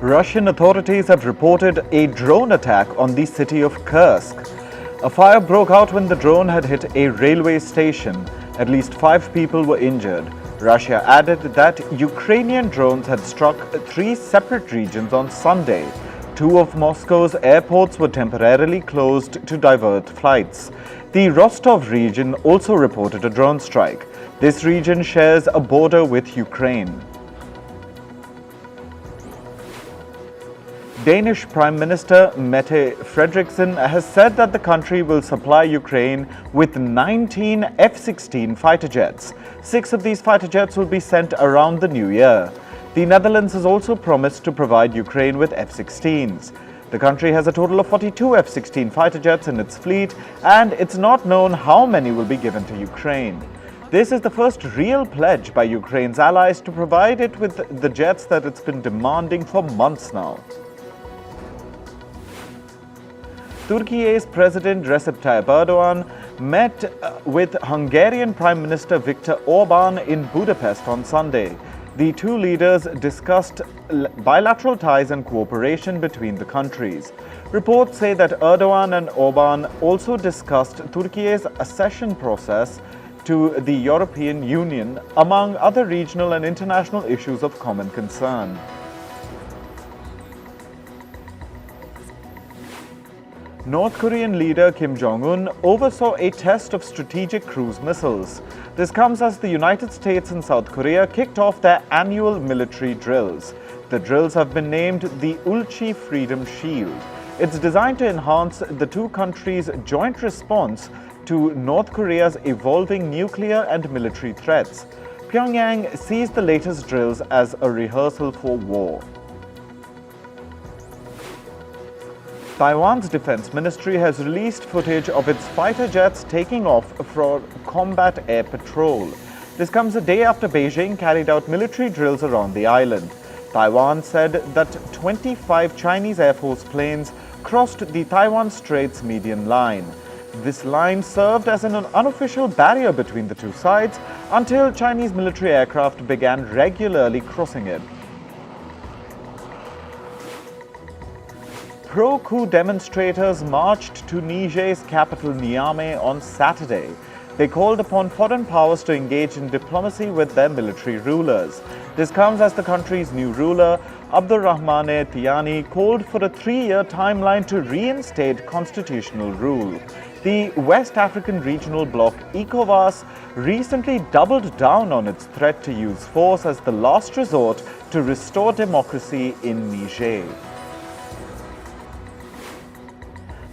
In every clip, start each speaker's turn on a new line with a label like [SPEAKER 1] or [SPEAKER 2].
[SPEAKER 1] Russian authorities have reported a drone attack on the city of Kursk. A fire broke out when the drone had hit a railway station. At least 5 people were injured. Russia added that Ukrainian drones had struck 3 separate regions on Sunday. 2 of Moscow's airports were temporarily closed to divert flights. The Rostov region also reported a drone strike. This region shares a border with Ukraine. Danish Prime Minister Mette Frederiksen has said that the country will supply Ukraine with 19 F-16 fighter jets. 6 of these fighter jets will be sent around the new year. The Netherlands has also promised to provide Ukraine with F-16s. The country has a total of 42 F-16 fighter jets in its fleet, and it's not known how many will be given to Ukraine. This is the first real pledge by Ukraine's allies to provide it with the jets that it's been demanding for months now. Turkey's President Recep Tayyip Erdogan met with Hungarian Prime Minister Viktor Orban in Budapest on Sunday. The 2 leaders discussed bilateral ties and cooperation between the countries. Reports say that Erdogan and Orban also discussed Turkey's accession process to the European Union, among other regional and international issues of common concern. North Korean leader Kim Jong-un oversaw a test of strategic cruise missiles. This comes as the United States and South Korea kicked off their annual military drills. The drills have been named the Ulchi Freedom Shield. It's designed to enhance the 2 countries' joint response to North Korea's evolving nuclear and military threats. Pyongyang sees the latest drills as a rehearsal for war. Taiwan's defense ministry has released footage of its fighter jets taking off for combat air patrol. This comes a day after Beijing carried out military drills around the island. Taiwan said that 25 Chinese Air Force planes crossed the Taiwan Straits median line. This line served as an unofficial barrier between the 2 sides until Chinese military aircraft began regularly crossing it. Pro-coup demonstrators marched to Niger's capital Niamey on Saturday. They called upon foreign powers to engage in diplomacy with their military rulers. This comes as the country's new ruler, Abdurrahmane Tiani, called for a 3-year timeline to reinstate constitutional rule. The West African regional bloc, ECOWAS, recently doubled down on its threat to use force as the last resort to restore democracy in Niger.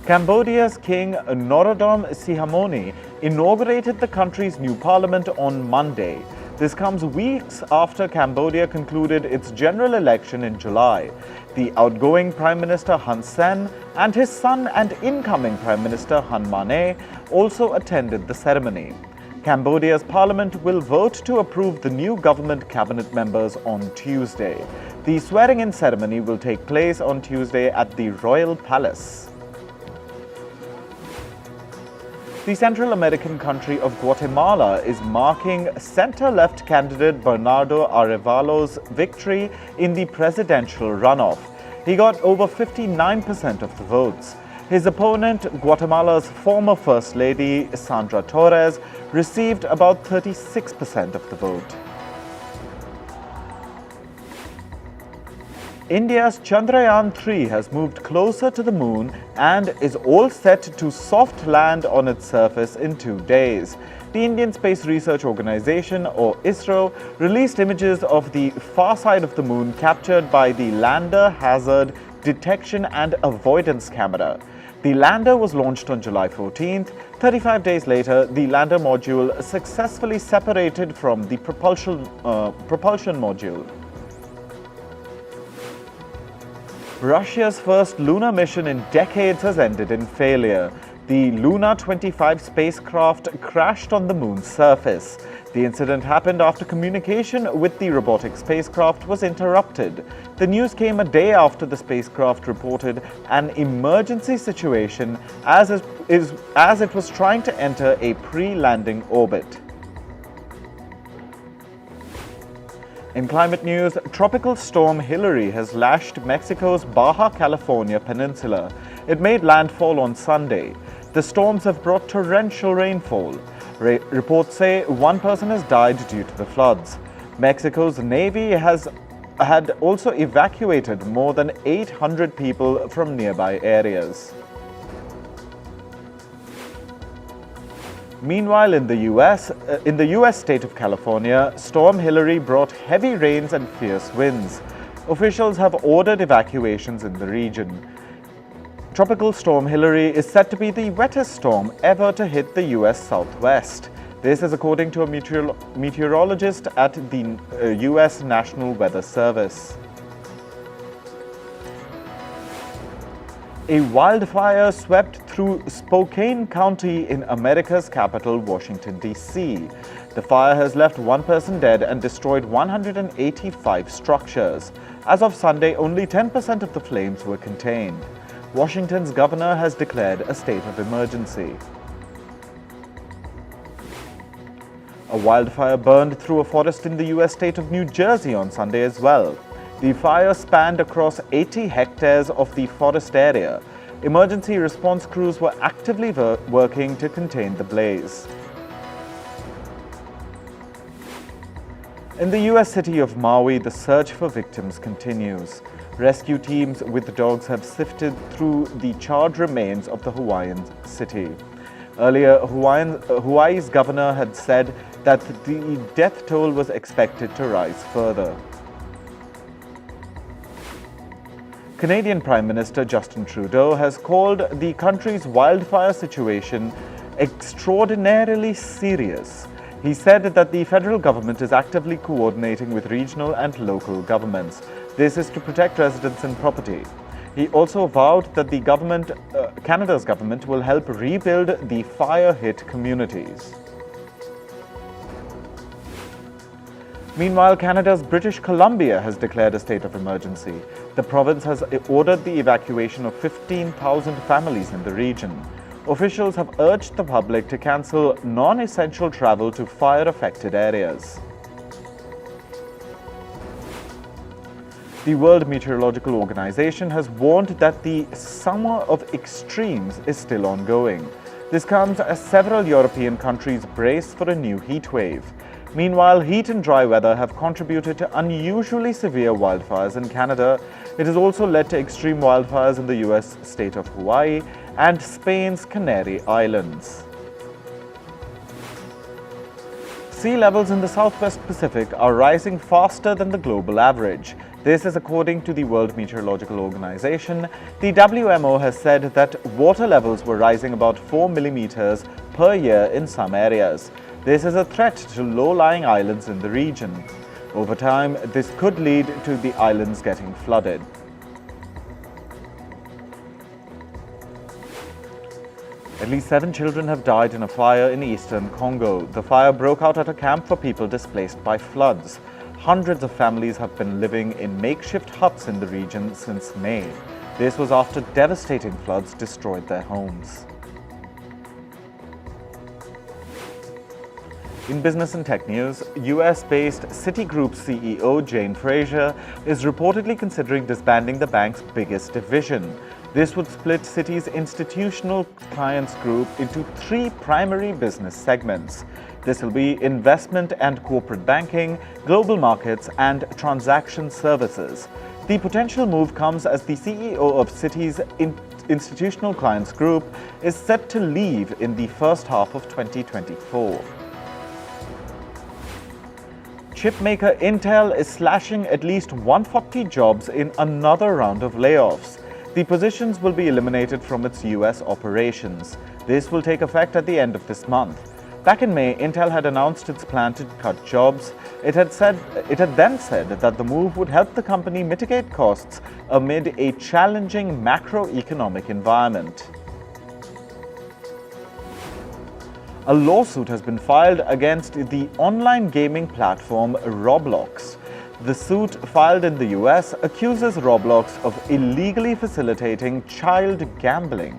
[SPEAKER 1] Cambodia's King Norodom Sihamoni inaugurated the country's new parliament on Monday. This comes weeks after Cambodia concluded its general election in July. The outgoing Prime Minister Hun Sen and his son and incoming Prime Minister Hun Manet also attended the ceremony. Cambodia's parliament will vote to approve the new government cabinet members on Tuesday. The swearing-in ceremony will take place on Tuesday at the Royal Palace. The Central American country of Guatemala is marking center-left candidate Bernardo Arevallo's victory in the presidential runoff. He got over 59% of the votes. His opponent, Guatemala's former First Lady Sandra Torres, received about 36% of the vote. India's Chandrayaan-3 has moved closer to the moon and is all set to soft land on its surface in 2 days. The Indian Space Research Organization, or ISRO, released images of the far side of the moon captured by the Lander Hazard Detection and Avoidance Camera. The lander was launched on July 14th. 35 days later, the lander module successfully separated from the propulsion module. Russia's first lunar mission in decades has ended in failure. The LUNAR 25 spacecraft crashed on the moon's surface. The incident happened after communication with the robotic spacecraft was interrupted. The news came a day after the spacecraft reported an emergency situation as it was trying to enter a pre-landing orbit. In climate news, tropical storm HILARY has lashed Mexico's Baja California peninsula. It made landfall on Sunday. The storms have brought torrential rainfall. Reports say one person has died due to the floods. Mexico's Navy had also evacuated more than 800 people from nearby areas. Meanwhile, in the U.S. state of California, Storm HILARY brought heavy rains and fierce winds. Officials have ordered evacuations in the region. Tropical Storm HILARY is said to be the wettest storm ever to hit the U.S. Southwest. This is according to a meteorologist at the U.S. National Weather Service. A wildfire swept through Spokane County in America's capital, Washington, D.C. The fire has left one person dead and destroyed 185 structures. As of Sunday, only 10% of the flames were contained. Washington's governor has declared a state of emergency. A wildfire burned through a forest in the U.S. state of New Jersey on Sunday as well. The fire spanned across 80 hectares of the forest area. Emergency response crews were actively working to contain the blaze. In the U.S. city of Maui, the search for victims continues. Rescue teams with dogs have sifted through the charred remains of the Hawaiian city. Earlier, Hawaii's governor had said that the death toll was expected to rise further. Canadian Prime Minister Justin Trudeau has called the country's wildfire situation extraordinarily serious. He said that the federal government is actively coordinating with regional and local governments. This is to protect residents and property. He also vowed that Canada's government will help rebuild the fire-hit communities. Meanwhile, Canada's British Columbia has declared a state of emergency. The province has ordered the evacuation of 15,000 families in the region. Officials have urged the public to cancel non-essential travel to fire-affected areas. The World Meteorological Organization has warned that the summer of extremes is still ongoing. This comes as several European countries brace for a new heat wave. Meanwhile, heat and dry weather have contributed to unusually severe wildfires in Canada. It has also led to extreme wildfires in the U.S. state of Hawaii and Spain's Canary Islands. Sea levels in the Southwest Pacific are rising faster than the global average. This is according to the World Meteorological Organization. The WMO has said that water levels were rising about 4 millimeters per year in some areas. This is a threat to low-lying islands in the region. Over time, this could lead to the islands getting flooded. At least 7 children have died in a fire in eastern Congo. The fire broke out at a camp for people displaced by floods. Hundreds of families have been living in makeshift huts in the region since May. This was after devastating floods destroyed their homes. In business and tech news, US-based Citigroup CEO Jane Fraser is reportedly considering disbanding the bank's biggest division. This would split Citi's institutional clients group into 3 primary business segments. This will be investment and corporate banking, global markets, and transaction services. The potential move comes as the CEO of Citi's institutional clients group is set to leave in the first half of 2024. Chipmaker Intel is slashing at least 140 jobs in another round of layoffs. The positions will be eliminated from its US operations. This will take effect at the end of this month. Back in May, Intel had announced its plan to cut jobs. It had then said that the move would help the company mitigate costs amid a challenging macroeconomic environment. A lawsuit has been filed against the online gaming platform Roblox. The suit, filed in the US, accuses Roblox of illegally facilitating child gambling.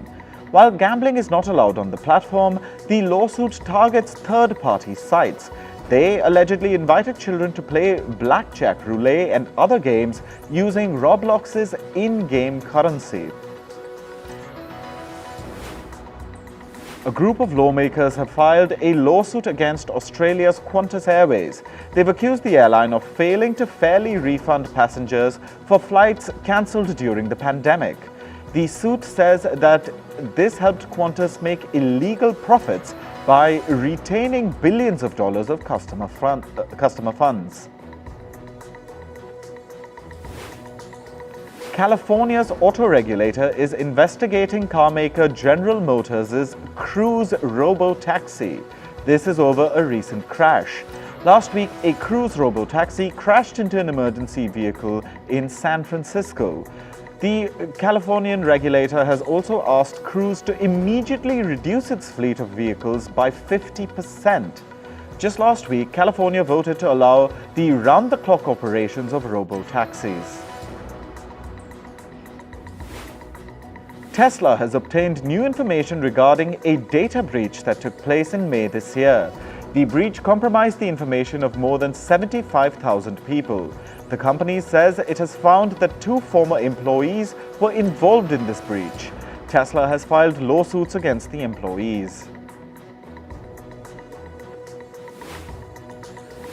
[SPEAKER 1] While gambling is not allowed on the platform, the lawsuit targets third-party sites. They allegedly invited children to play blackjack, roulette and other games using Roblox's in-game currency. A group of lawmakers have filed a lawsuit against Australia's Qantas Airways. They've accused the airline of failing to fairly refund passengers for flights cancelled during the pandemic. The suit says that this helped Qantas make illegal profits by retaining billions of dollars of customer funds. California's auto regulator is investigating carmaker General Motors' Cruise ROBOTAXI. This is over a recent crash. Last week, a Cruise ROBOTAXI crashed into an emergency vehicle in San Francisco. The Californian regulator has also asked Cruise to immediately reduce its fleet of vehicles by 50%. Just last week, California voted to allow the round-the-clock operations of robo-taxis. Tesla has obtained new information regarding a data breach that took place in May this year. The breach compromised the information of more than 75,000 people. The company says it has found that 2 former employees were involved in this breach. Tesla has filed lawsuits against the employees.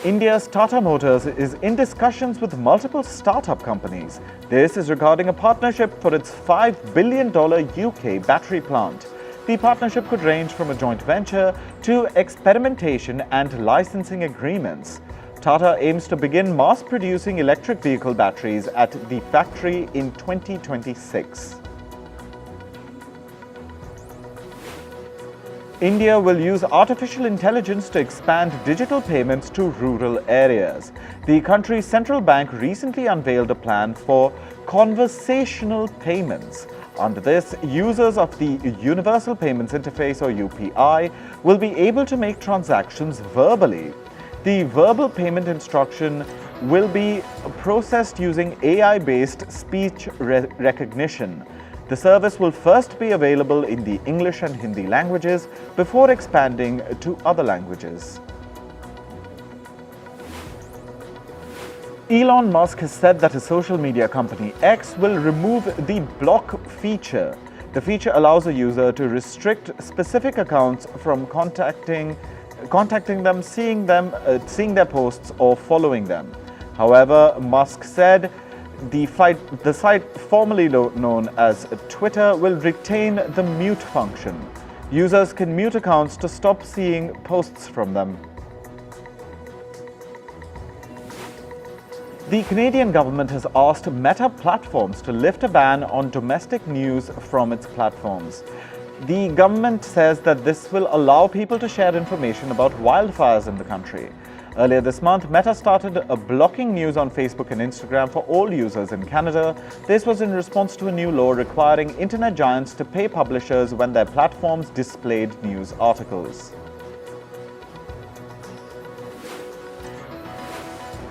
[SPEAKER 1] India's Tata Motors is in discussions with multiple startup companies. This is regarding a partnership for its $5 billion UK battery plant. The partnership could range from a joint venture to experimentation and licensing agreements. Tata aims to begin mass producing electric vehicle batteries at the factory in 2026. India will use artificial intelligence to expand digital payments to rural areas. The country's central bank recently unveiled a plan for conversational payments. Under this, users of the Universal Payments Interface, or UPI, will be able to make transactions verbally. The verbal payment instruction will be processed using AI-based speech recognition. The service will first be available in the English and Hindi languages before expanding to other languages. Elon Musk has said that his social media company X will remove the block feature. The feature allows a user to restrict specific accounts from contacting them, seeing their posts, or following them. However, Musk said the site formerly known as Twitter will retain the mute function. Users can mute accounts to stop seeing posts from them. The Canadian government has asked Meta platforms to lift a ban on domestic news from its platforms. The government says that this will allow people to share information about wildfires in the country. Earlier this month, Meta started blocking news on Facebook and Instagram for all users in Canada. This was in response to a new law requiring internet giants to pay publishers when their platforms displayed news articles.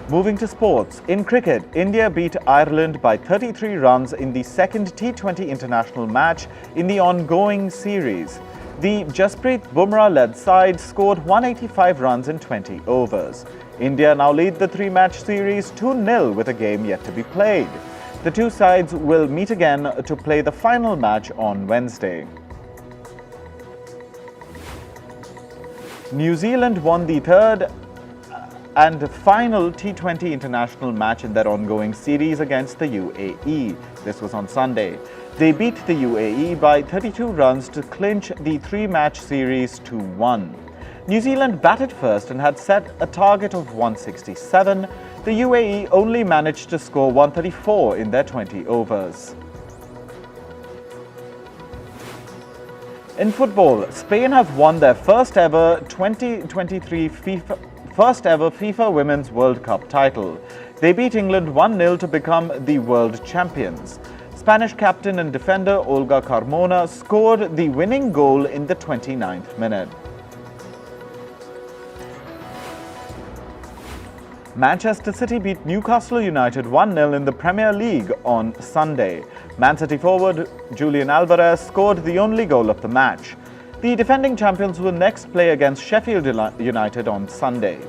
[SPEAKER 1] Moving to sports. In cricket, India beat Ireland by 33 runs in the second T20 international match in the ongoing series. The Jasprit Bumrah-led side scored 185 runs in 20 overs. India now lead the 3-match series 2-0 with a game yet to be played. The two sides will meet again to play the final match on Wednesday. New Zealand won the third and final T20 international match in their ongoing series against the UAE. This was on Sunday. They beat the UAE by 32 runs to clinch the 3-match series 2-1. New Zealand batted first and had set a target of 167. The UAE only managed to score 134 in their 20 overs. In football, Spain have won their first ever 2023 FIFA Women's World Cup title. They beat England 1-0 to become the world champions. Spanish captain and defender Olga Carmona scored the winning goal in the 29th minute. Manchester City beat Newcastle United 1-0 in the Premier League on Sunday. Man City forward Julian Alvarez scored the only goal of the match. The defending champions will next play against Sheffield United on Sunday.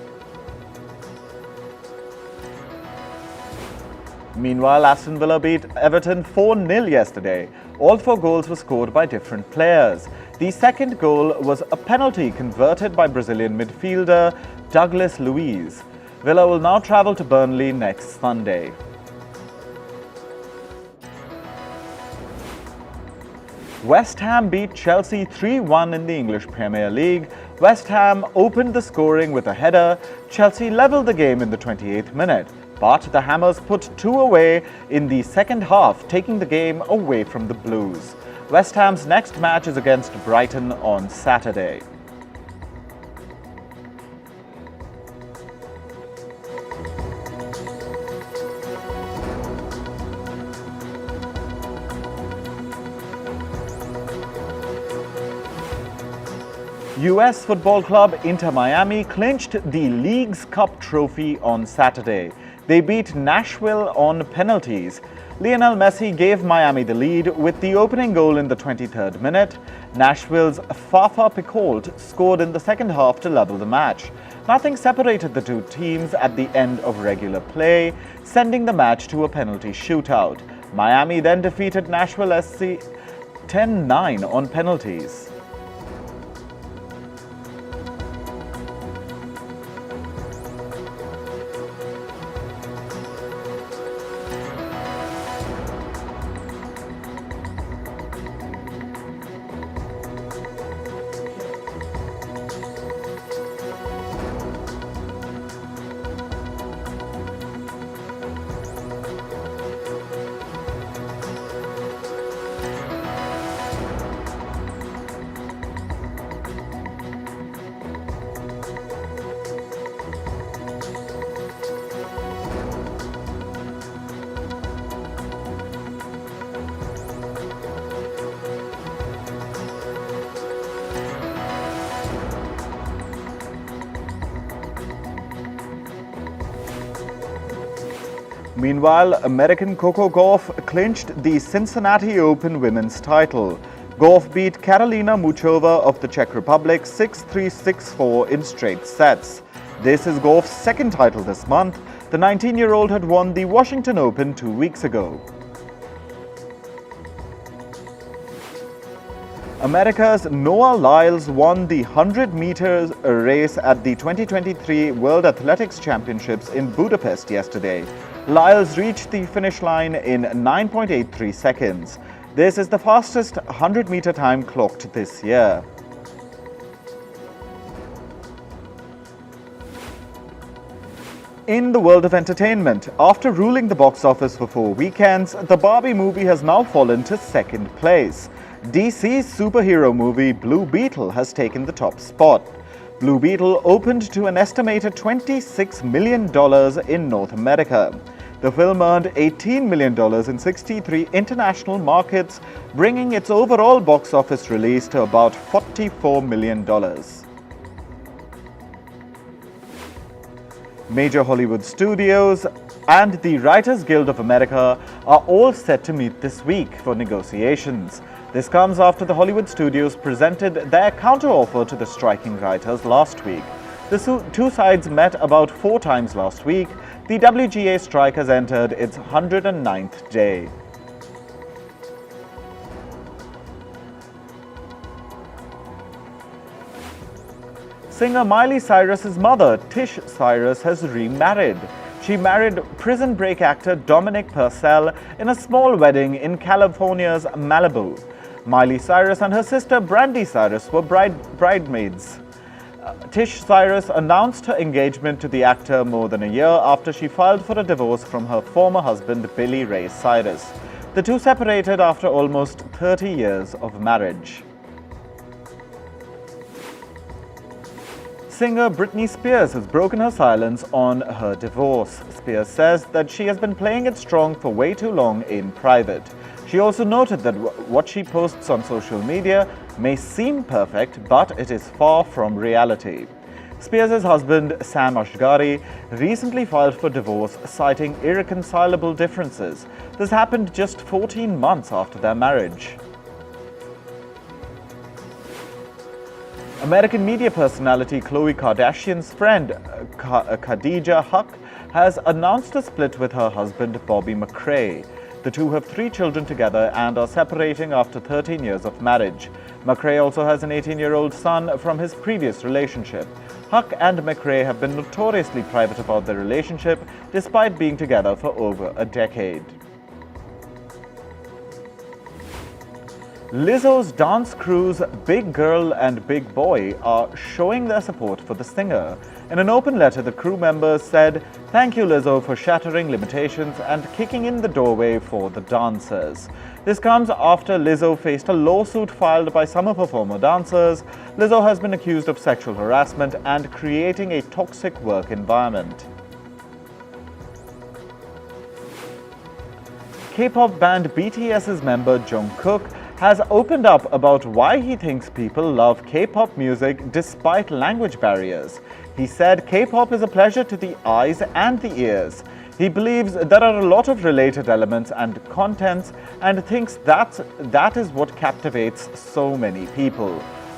[SPEAKER 1] Meanwhile, Aston Villa beat Everton 4-0 yesterday. All 4 goals were scored by different players. The second goal was a penalty converted by Brazilian midfielder Douglas Luiz. Villa will now travel to Burnley next Sunday. West Ham beat Chelsea 3-1 in the English Premier League. West Ham opened the scoring with a header. Chelsea levelled the game in the 28th minute. But the Hammers put 2 away in the second half, taking the game away from the Blues. West Ham's next match is against Brighton on Saturday. US football club Inter Miami clinched the League's Cup trophy on Saturday. They beat Nashville on penalties. Lionel Messi gave Miami the lead with the opening goal in the 23rd minute. Nashville's Fafa Picault scored in the second half to level the match. Nothing separated the two teams at the end of regular play, sending the match to a penalty shootout. Miami then defeated Nashville SC 10-9 on penalties. Meanwhile, American Coco Gauff clinched the Cincinnati Open women's title. Gauff beat Karolina Muchova of the Czech Republic 6-3, 6-4 in straight sets. This is Gauff's second title this month. The 19-year-old had won the Washington Open 2 weeks ago. America's Noah Lyles won the 100 meters race at the 2023 World Athletics Championships in Budapest yesterday. Lyles reached the finish line in 9.83 seconds. This is the fastest 100-meter time clocked this year. In the world of entertainment, after ruling the box office for 4 weekends, the Barbie movie has now fallen to second place. DC's superhero movie Blue Beetle has taken the top spot. Blue Beetle opened to an estimated $26 million in North America. The film earned $18 million in 63 international markets, bringing its overall box office release to about $44 million. Major Hollywood studios and the Writers Guild of America are all set to meet this week for negotiations. This comes after the Hollywood studios presented their counteroffer to the striking writers last week. The two sides met about 4 times last week. The WGA strike has entered its 109th day. Singer Miley Cyrus's mother, Tish Cyrus, has remarried. She married prison break actor Dominic Purcell in a small wedding in California's Malibu. Miley Cyrus and her sister Brandy Cyrus were bridesmaids. Tish Cyrus announced her engagement to the actor more than a year after she filed for a divorce from her former husband Billy Ray Cyrus. The two separated after almost 30 years of marriage. Singer Britney Spears has broken her silence on her divorce. Spears says that she has been playing it strong for way too long in private. She also noted that what she posts on social media may seem perfect, but it is far from reality. Spears' husband, Sam Asghari, recently filed for divorce, citing irreconcilable differences. This happened just 14 months after their marriage. American media personality Khloe Kardashian's friend, Khadija Huck, has announced a split with her husband Bobby McRae. The two have 3 children together and are separating after 13 years of marriage. McRae also has an 18-year-old son from his previous relationship. Huck and McRae have been notoriously private about their relationship, despite being together for over a decade. Lizzo's dance crews Big Girl and Big Boy are showing their support for the singer. In an open letter, the crew members said, "Thank you, Lizzo, for shattering limitations and kicking in the doorway for the dancers." This comes after Lizzo faced a lawsuit filed by some of her former dancers. Lizzo has been accused of sexual harassment and creating a toxic work environment. K-pop band BTS's member Jungkook has opened up about why he thinks people love K-pop music despite language barriers. He said K-pop is a pleasure to the eyes and the ears. He believes there are a lot of related elements and contents and thinks that is what captivates so many people.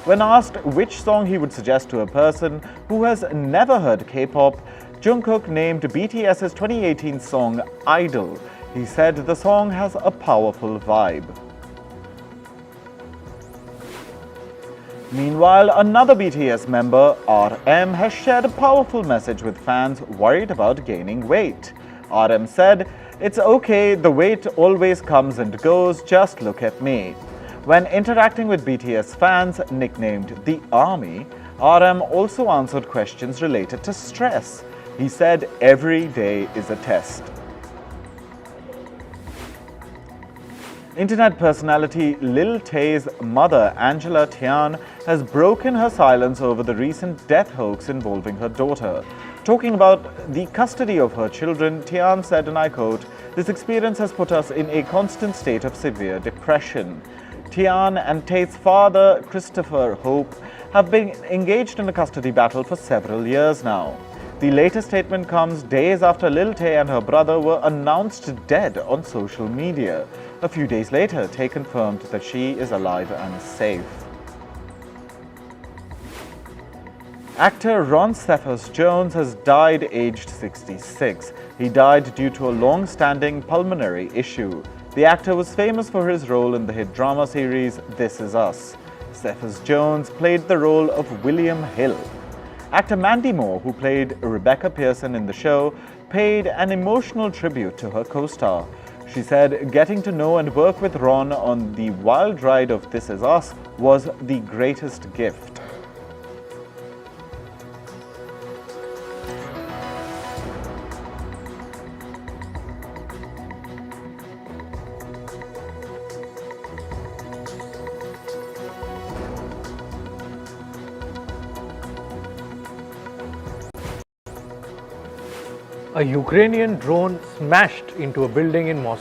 [SPEAKER 1] When asked which song he would suggest to a person who has never heard K-pop, Jungkook named BTS's 2018 song Idol. He said the song has a powerful vibe. Meanwhile, another BTS member, RM, has shared a powerful message with fans worried about gaining weight. RM said, "It's okay, the weight always comes and goes, just look at me." When interacting with BTS fans, nicknamed the Army, RM also answered questions related to stress. He said, "Every day is a test." Internet personality Lil Tay's mother, Angela Tian, has broken her silence over the recent death hoax involving her daughter. Talking about the custody of her children, Tian said, and I quote, "This experience has put us in a constant state of severe depression." Tian and Tay's father, Christopher Hope, have been engaged in a custody battle for several years now. The latest statement comes days after Lil Tay and her brother were announced dead on social media. A few days later, Tay confirmed that she is alive and safe. Actor Ron Cephas Jones has died aged 66. He died due to a long-standing pulmonary issue. The actor was famous for his role in the hit drama series This Is Us. Cephas Jones played the role of William Hill. Actor Mandy Moore, who played Rebecca Pearson in the show, paid an emotional tribute to her co-star. She said, "Getting to know and work with Ron on the wild ride of This Is Us was the greatest gift."
[SPEAKER 2] A Ukrainian drone smashed into a building in Moscow.